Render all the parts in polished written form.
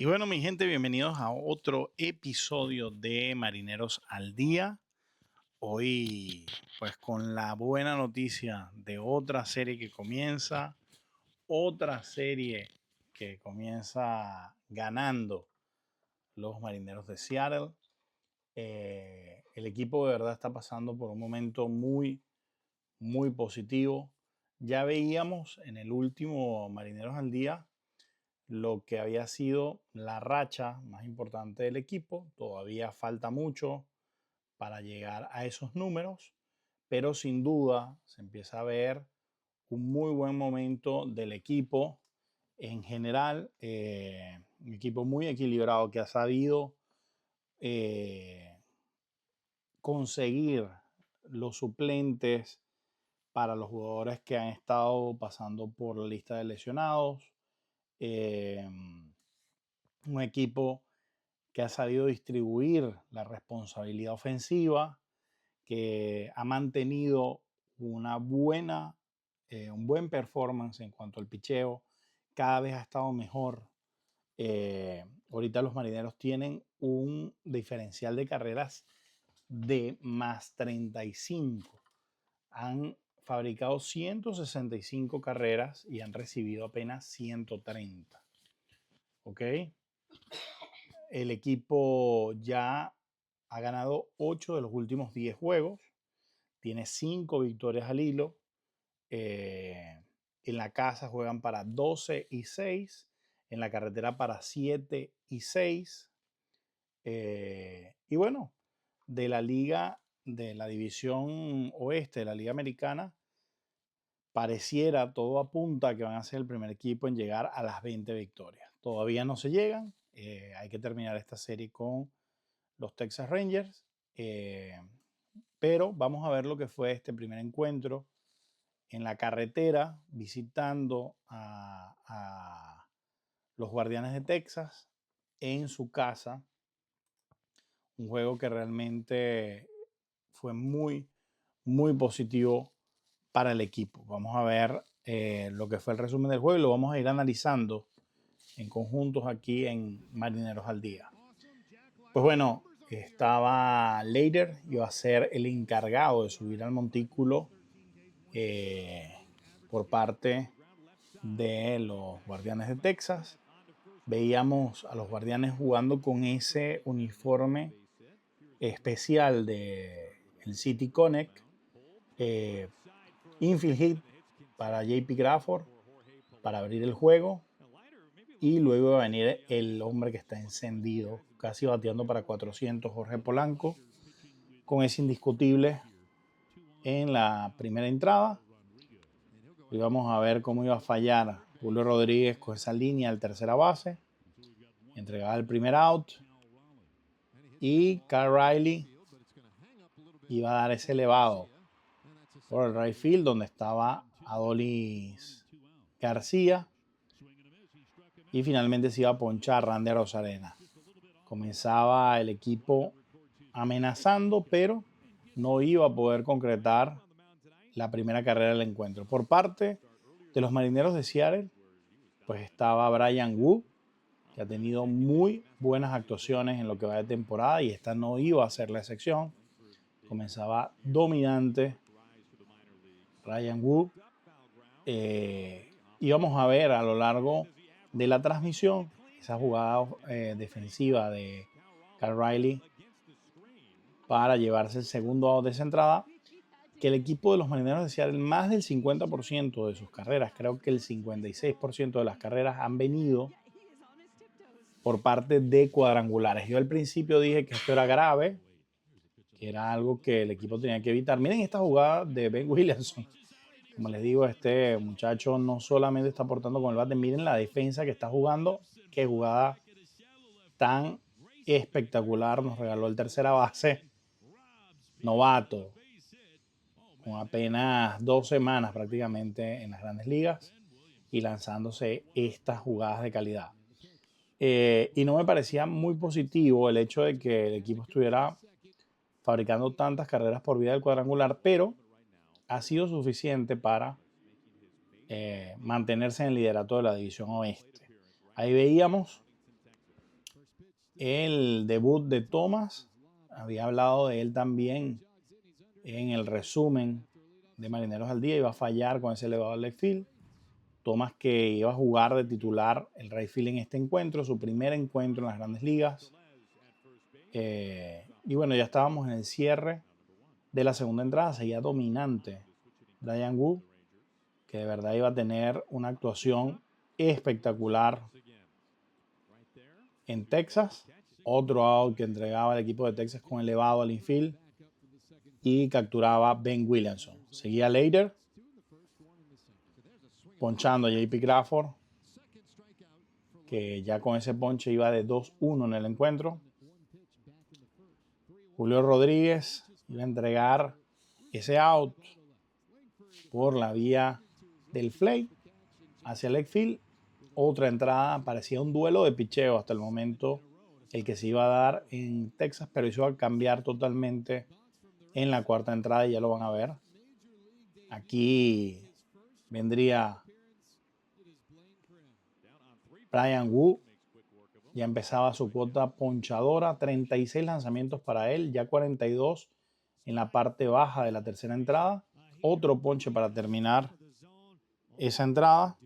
Y bueno, mi gente, bienvenidos a otro episodio de Marineros al Día. Hoy, pues con la buena noticia de otra serie que comienza, otra serie que comienza ganando los Marineros de Seattle. El equipo de verdad está pasando por un momento muy positivo. Ya veíamos en el último Marineros al Día lo que había sido la racha más importante del equipo. Todavía falta mucho para llegar a esos números, pero sin duda se empieza a ver un muy buen momento del equipo en general. Un equipo muy equilibrado que ha sabido eh, conseguir los suplentes para los jugadores que han estado pasando por la lista de lesionados. Eh, un equipo que ha sabido distribuir la responsabilidad ofensiva, que ha mantenido una un buen performance en cuanto al picheo, cada vez ha estado mejor. Ahorita los Marineros tienen un diferencial de carreras de más 35. Han fabricado 165 carreras y han recibido apenas 130. ¿Ok? El equipo ya ha ganado 8 de los últimos 10 juegos, tiene 5 victorias al hilo. En la casa juegan para 12-6, en la carretera para 7-6. Y bueno, de la liga, de la división oeste de la liga americana, pareciera, todo apunta a que van a ser el primer equipo en llegar a las 20 victorias. Todavía no se llegan, hay que terminar esta serie con los Texas Rangers, pero vamos a ver lo que fue este primer encuentro en la carretera, visitando a los Guardianes de Texas en su casa. Un juego que realmente fue muy positivo para el equipo. Vamos a ver lo que fue el resumen del juego y lo vamos a ir analizando en conjuntos aquí en Marineros al Día. Pues bueno, estaba Leiter, iba a ser el encargado de subir al montículo por parte de los Guardianes de Texas. Veíamos a los Guardianes jugando con ese uniforme especial de el City Connect, infield hit para JP Crawford para abrir el juego, y luego va a venir el hombre que está encendido, casi bateando para 400, Jorge Polanco, con ese indiscutible en la primera entrada. Y vamos a ver cómo iba a fallar Julio Rodríguez con esa línea al tercera base, entregaba el primer out, y Kyle Riley iba a dar ese elevado por el right field donde estaba Adolis García, y finalmente se iba a ponchar Randy Arozarena. Comenzaba el equipo amenazando, pero no iba a poder concretar la primera carrera del encuentro. Por parte de los Marineros de Seattle, pues estaba Bryan Woo, que ha tenido muy buenas actuaciones en lo que va de temporada, y esta no iba a ser la excepción. Comenzaba dominante Bryan Woo. Y vamos a ver a lo largo de la transmisión esa jugada defensiva de Kyle Riley para llevarse el segundo out de esa entrada, que el equipo de los Marineros de Seattle, más del 50% de sus carreras, creo que el 56% de las carreras han venido por parte de cuadrangulares. Yo al principio dije que esto era grave, que era algo que el equipo tenía que evitar. Miren esta jugada de Ben Williamson. Como les digo, este muchacho no solamente está aportando con el bate, miren la defensa que está jugando. Qué jugada tan espectacular nos regaló el tercera base novato, con apenas 2 semanas prácticamente en las grandes ligas y lanzándose estas jugadas de calidad. Y no me parecía muy positivo el hecho de que el equipo estuviera fabricando tantas carreras por vía del cuadrangular, pero ha sido suficiente para mantenerse en el liderato de la división oeste. Ahí veíamos el debut de Thomas. Había hablado de él también en el resumen de Marineros al Día. Iba a fallar con ese elevado left field. Thomas, que iba a jugar de titular el right field en este encuentro, su primer encuentro en las Grandes Ligas. Y bueno, ya estábamos en el cierre de la segunda entrada. Seguía dominante Bryan Woo, que de verdad iba a tener una actuación espectacular en Texas. Otro out que entregaba el equipo de Texas con elevado al infield y capturaba Ben Williamson. Seguía Leiter ponchando a JP Crawford, que ya con ese ponche iba de 2-1 en el encuentro. Julio Rodríguez iba a entregar ese out por la vía del fly hacia el left field. Otra entrada, parecía un duelo de picheo hasta el momento el que se iba a dar en Texas, pero eso iba a cambiar totalmente en la cuarta entrada y ya lo van a ver. Aquí vendría Bryan Woo, ya empezaba su cuota ponchadora, 36 lanzamientos para él, ya 42 en la parte baja de la tercera entrada. Otro ponche para terminar esa entrada.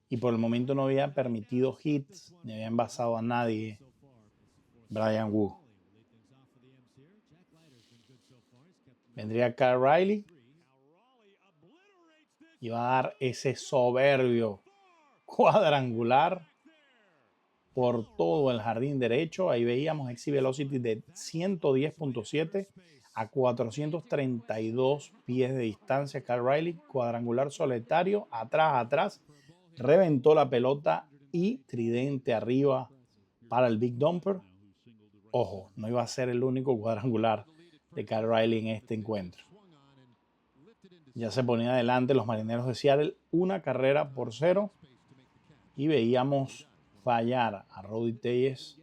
Y por el momento no había permitido hits, ni había envasado a nadie Bryan Woo. Vendría Kyle Riley. Y va a dar ese soberbio cuadrangular por todo el jardín derecho. Ahí veíamos exit velocity de 110.7 a 432 pies de distancia. Kyle Riley, cuadrangular solitario, atrás, reventó la pelota y tridente arriba para el Big Dumper. Ojo, no iba a ser el único cuadrangular de Kyle Riley en este encuentro. Ya se ponía adelante los Marineros de Seattle 1-0 y veíamos fallar a Rowdy Tellez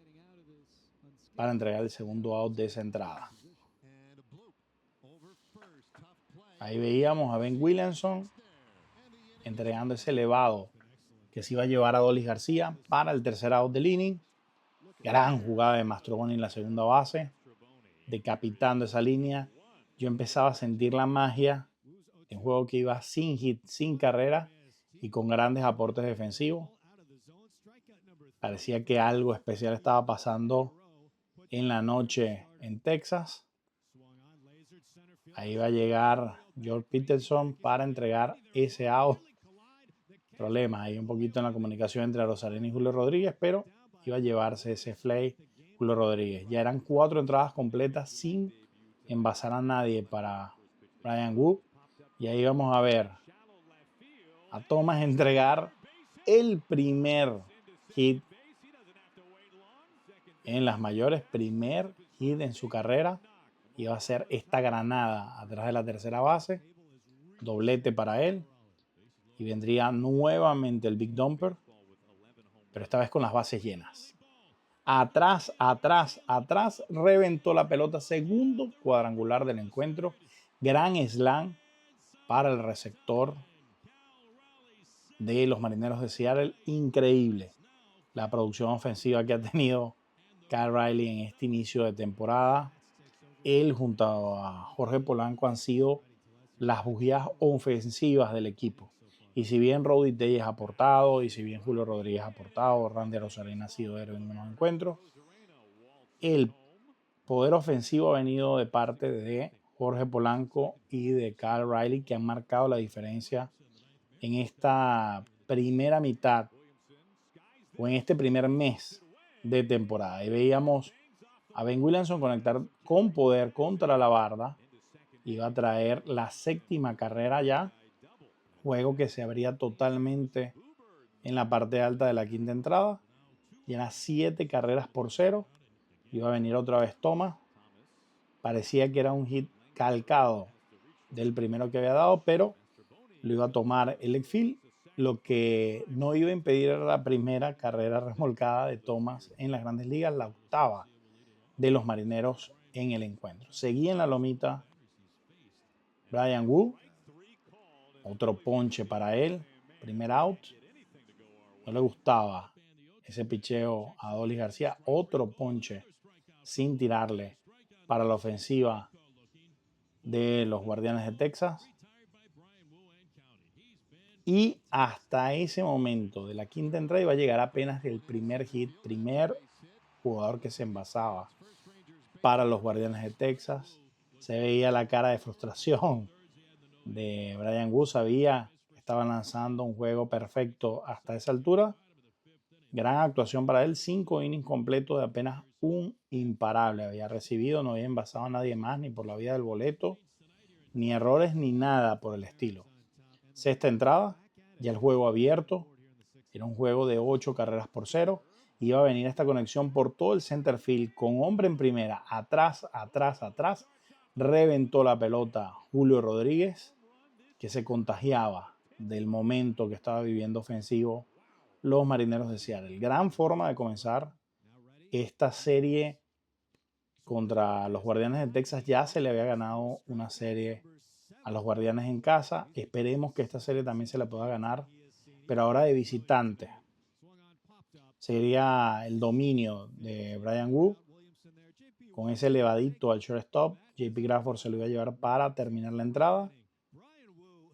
para entregar el segundo out de esa entrada. Ahí veíamos a Ben Williamson entregando ese elevado que se iba a llevar a Adolis García para el tercer out del inning. Gran jugada de Mastrobuoni en la segunda base, decapitando esa línea. Yo empezaba a sentir la magia de un juego que iba sin hit, sin carrera y con grandes aportes defensivos. Parecía que algo especial estaba pasando en la noche en Texas. Ahí va a llegar George Peterson para entregar ese out. Problemas ahí un poquito en la comunicación entre Rosarena y Julio Rodríguez, pero iba a llevarse ese fly Julio Rodríguez. Ya eran 4 entradas completas sin envasar a nadie para Bryan Woo. Y ahí vamos a ver a Thomas entregar el primer hit en las mayores, primer hit en su carrera. Iba a ser esta granada atrás de la tercera base, doblete para él, y vendría nuevamente el Big Dumper, pero esta vez con las bases llenas. Atrás, reventó la pelota, segundo cuadrangular del encuentro, gran slam para el receptor de los Marineros de Seattle, increíble la producción ofensiva que ha tenido Kyle Riley en este inicio de temporada. Él junto a Jorge Polanco han sido las bujías ofensivas del equipo. Y si bien Rowdy Tellez ha aportado, y si bien Julio Rodríguez ha aportado, Randy Arozarena ha sido héroe en unos encuentros, el poder ofensivo ha venido de parte de Jorge Polanco y de Kyle Riley, que han marcado la diferencia en esta primera mitad o en este primer mes de temporada. Y veíamos a Ben Williamson conectar con poder contra la barda. Iba a traer la séptima carrera ya, juego que se abría totalmente en la parte alta de la quinta entrada. Y eran 7-0. Iba a venir otra vez Thomas. Parecía que era un hit calcado del primero que había dado, pero lo iba a tomar el left field. Lo que no iba a impedir era la primera carrera remolcada de Thomas en las Grandes Ligas, la octava de los Marineros en el encuentro. Seguía en la lomita Bryan Woo, otro ponche para él, primer out. No le gustaba ese picheo a Adolis García. Otro ponche sin tirarle para la ofensiva de los Guardianes de Texas. Y hasta ese momento de la quinta entrada iba a llegar apenas el primer hit, primer jugador que se envasaba para los Guardianes de Texas. Se veía la cara de frustración de Bryan Woo. Sabía que estaba lanzando un juego perfecto hasta esa altura. Gran actuación para él. 5 innings completos de apenas un imparable. Había recibido, no había envasado a nadie más, ni por la vía del boleto, ni errores, ni nada por el estilo. Sexta entrada, ya el juego abierto. Era un juego de 8 carreras por 0. Iba a venir esta conexión por todo el center field con hombre en primera, atrás. Reventó la pelota Julio Rodríguez, que se contagiaba del momento que estaba viviendo ofensivo los Marineros de Seattle. Gran forma de comenzar esta serie contra los Guardianes de Texas. Ya se le había ganado una serie a los Guardianes en casa. Esperemos que esta serie también se la pueda ganar, pero ahora de visitante. Sería el dominio de Bryan Woo con ese elevadito al shortstop. JP Crawford se lo iba a llevar para terminar la entrada.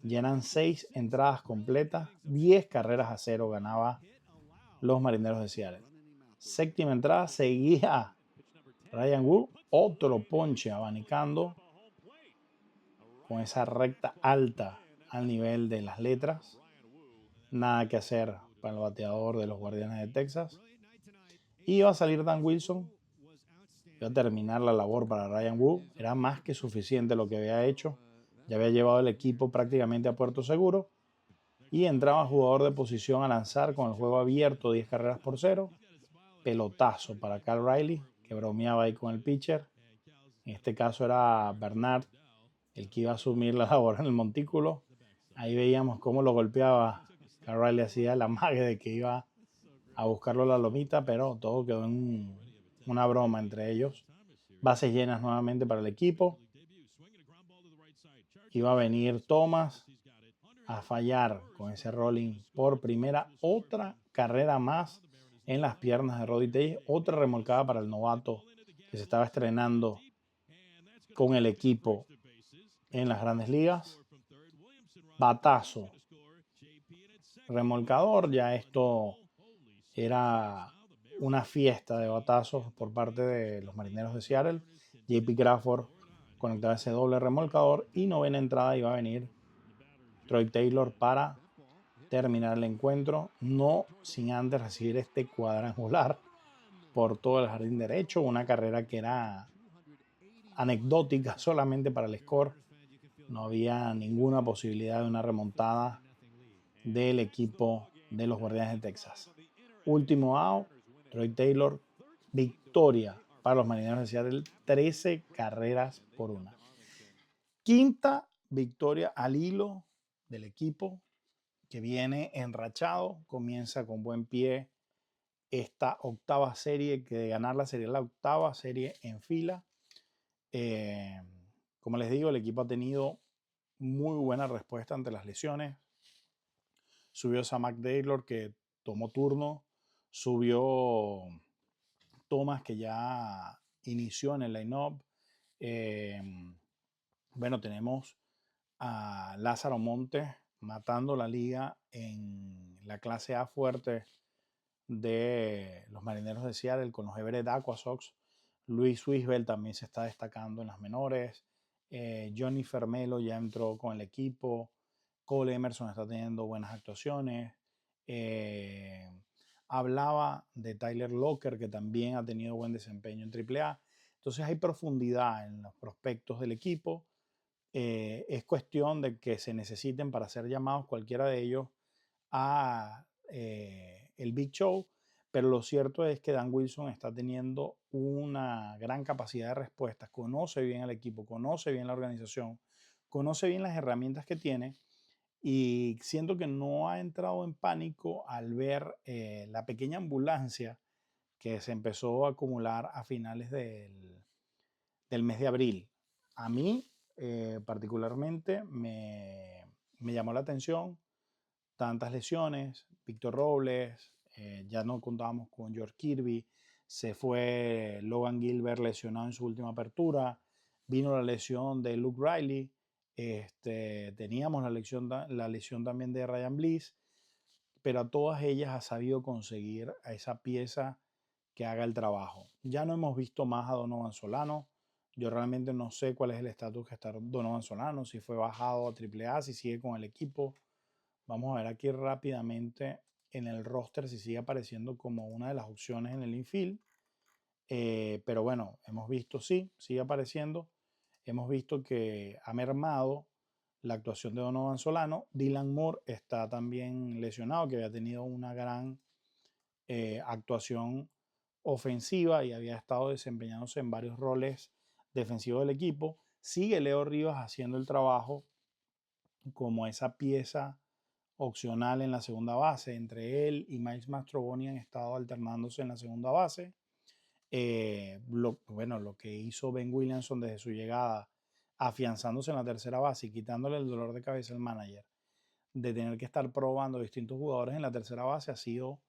Llenan 6 entradas completas, 10 carreras a 0 ganaba los Marineros de Seattle. Séptima entrada, seguía Bryan Woo, otro ponche abanicando con esa recta alta al nivel de las letras. Nada que hacer para el bateador de los Guardianes de Texas. Iba a salir Dan Wilson, iba a terminar la labor para Bryan Woo. Era más que suficiente lo que había hecho. Ya había llevado el equipo prácticamente a puerto seguro. Y entraba jugador de posición a lanzar con el juego abierto, 10 carreras por 0. Pelotazo para Cal Riley, que bromeaba ahí con el pitcher. En este caso era Bernard el que iba a asumir la labor en el montículo. Ahí veíamos cómo lo golpeaba. Cal Riley hacía la magia de que iba a buscarlo a la lomita, pero todo quedó en una broma entre ellos. Bases llenas nuevamente para el equipo. Iba a venir Thomas a fallar con ese rolling por primera. Otra carrera más en las piernas de Roddy Tay. Otra remolcada para el novato que se estaba estrenando con el equipo en las grandes ligas. Batazo. Remolcador. Ya esto era una fiesta de batazos por parte de los Marineros de Seattle. JP Crawford conectaba ese doble remolcador y novena entrada iba a venir Troy Taylor para terminar el encuentro, no sin antes recibir este cuadrangular por todo el jardín derecho, una carrera que era anecdótica solamente para el score. No había ninguna posibilidad de una remontada del equipo de los Guardianes de Texas. Último out, Troy Taylor, victoria para los Marineros de Seattle, 13 carreras por 1. Quinta victoria al hilo del equipo que viene enrachado, comienza con buen pie esta octava serie, que de ganar la serie, la octava serie en fila. Como les digo, el equipo ha tenido muy buena respuesta ante las lesiones. Subió Sam Taylor, que tomó turno. Subió Thomas, que ya inició en el line-up. Bueno, tenemos a Lázaro Montes matando la liga en la clase A fuerte de los Marineros de Seattle con los Everett Aquasox. Luis Wisbel también se está destacando en las menores. Johnny Fermelo ya entró con el equipo. Cole Emerson está teniendo buenas actuaciones. Hablaba de Tyler Locker, que también ha tenido buen desempeño en AAA. Entonces hay profundidad en los prospectos del equipo. Es cuestión de que se necesiten para ser llamados cualquiera de ellos a el Big Show, pero lo cierto es que Dan Wilson está teniendo una gran capacidad de respuesta, conoce bien al equipo, conoce bien la organización, conoce bien las herramientas que tiene y siento que no ha entrado en pánico al ver la pequeña ambulancia que se empezó a acumular a finales del mes de abril. A mí particularmente me llamó la atención tantas lesiones. Víctor Robles, Ya no contábamos con George Kirby. Se fue Logan Gilbert lesionado en su última apertura. Vino la lesión de Luke Riley. Teníamos la lesión también de Ryan Bliss. Pero a todas ellas ha sabido conseguir a esa pieza que haga el trabajo. Ya no hemos visto más a Donovan Solano. Yo realmente no sé cuál es el estatus que está Donovan Solano, si fue bajado a AAA, si sigue con el equipo. Vamos a ver aquí rápidamente en el roster si sigue apareciendo como una de las opciones en el infield. Pero bueno, hemos visto, sí, sigue apareciendo. Hemos visto que ha mermado la actuación de Donovan Solano. Dylan Moore está también lesionado, que había tenido una gran actuación ofensiva y había estado desempeñándose en varios roles defensivos del equipo. Sigue Leo Rivas haciendo el trabajo como esa pieza opcional en la segunda base. Entre él y Miles Mastrobuoni han estado alternándose en la segunda base. Lo que hizo Ben Williamson desde su llegada, afianzándose en la tercera base y quitándole el dolor de cabeza al manager de tener que estar probando distintos jugadores en la tercera base, ha sido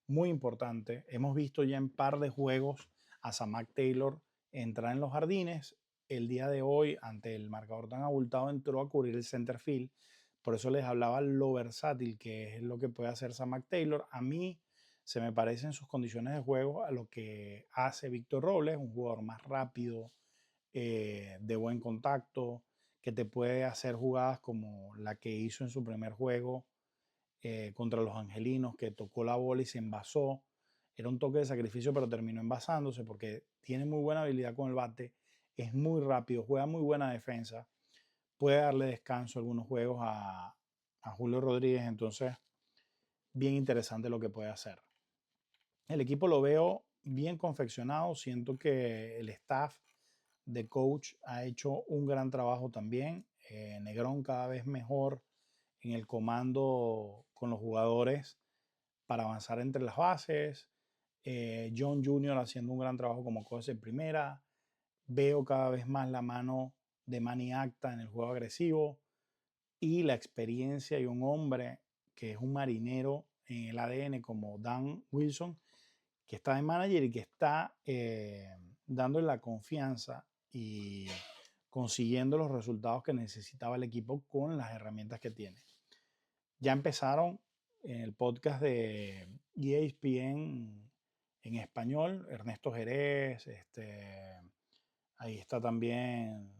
muy importante. Hemos visto ya en par de juegos a Samad Taylor entrar en los jardines. El día de hoy, ante el marcador tan abultado, entró a cubrir el center field. Por eso les hablaba lo versátil que es lo que puede hacer Samad Taylor. A mí se me parece en sus condiciones de juego a lo que hace Víctor Robles, un jugador más rápido, de buen contacto, que te puede hacer jugadas como la que hizo en su primer juego contra los Angelinos, que tocó la bola y se envasó. Era un toque de sacrificio, pero terminó envasándose porque tiene muy buena habilidad con el bate, es muy rápido, juega muy buena defensa, puede darle descanso a algunos juegos a Julio Rodríguez, entonces bien interesante lo que puede hacer. El equipo lo veo bien confeccionado, siento que el staff de coach ha hecho un gran trabajo también. Negrón cada vez mejor en el comando con los jugadores para avanzar entre las bases. John Jr. haciendo un gran trabajo como coach en primera. Veo cada vez más la mano de Manny Acta en el juego agresivo y la experiencia y un hombre que es un marinero en el ADN como Dan Wilson, que está de manager y que está dándole la confianza y consiguiendo los resultados que necesitaba el equipo con las herramientas que tiene. Ya empezaron en el podcast de ESPN en español, Ernesto Jerez, ahí está también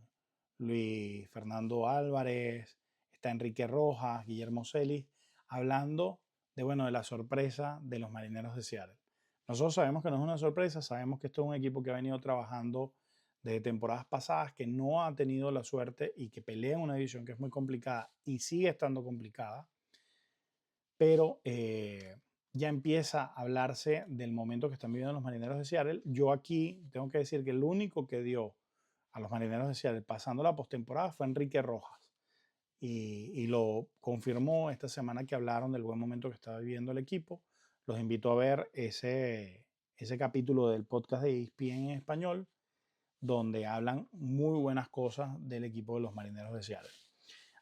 Luis Fernando Álvarez, está Enrique Rojas, Guillermo Celis, hablando de la sorpresa de los Marineros de Seattle. Nosotros sabemos que no es una sorpresa, sabemos que esto es un equipo que ha venido trabajando desde temporadas pasadas, que no ha tenido la suerte y que pelea en una división que es muy complicada y sigue estando complicada, pero ya empieza a hablarse del momento que están viviendo los Marineros de Seattle. Yo aquí tengo que decir que el único que dio a los Marineros de Seattle pasando la postemporada fue Enrique Rojas. Y lo confirmó esta semana que hablaron del buen momento que estaba viviendo el equipo. Los invito a ver ese capítulo del podcast de ESPN en español, donde hablan muy buenas cosas del equipo de los Marineros de Seattle.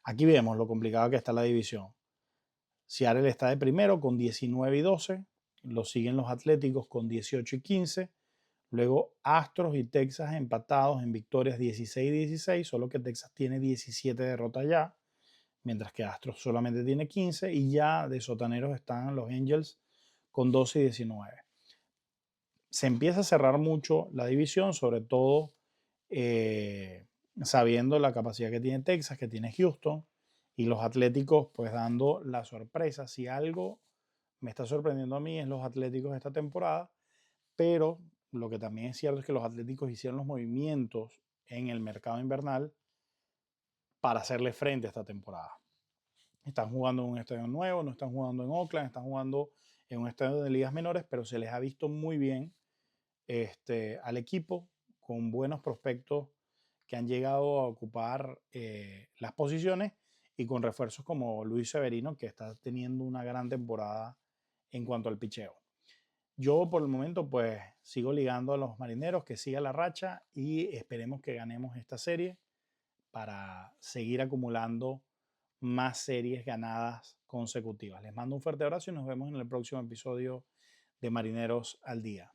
Aquí vemos lo complicado que está la división. Seattle está de primero con 19 y 12. Lo siguen los Atléticos con 18 y 15. Luego Astros y Texas empatados en victorias 16 y 16, solo que Texas tiene 17 derrotas ya, mientras que Astros solamente tiene 15, y ya de sotaneros están los Angels con 12 y 19. Se empieza a cerrar mucho la división, sobre todo sabiendo la capacidad que tiene Texas, que tiene Houston, y los Atléticos pues dando la sorpresa. Si algo me está sorprendiendo a mí es los Atléticos de esta temporada, pero lo que también es cierto es que los Atléticos hicieron los movimientos en el mercado invernal para hacerle frente a esta temporada. Están jugando en un estadio nuevo, no están jugando en Oakland, están jugando en un estadio de ligas menores, pero se les ha visto muy bien al equipo con buenos prospectos que han llegado a ocupar las posiciones y con refuerzos como Luis Severino, que está teniendo una gran temporada en cuanto al picheo. Yo por el momento pues sigo ligando a los Marineros, que siga la racha y esperemos que ganemos esta serie para seguir acumulando más series ganadas consecutivas. Les mando un fuerte abrazo y nos vemos en el próximo episodio de Marineros al Día.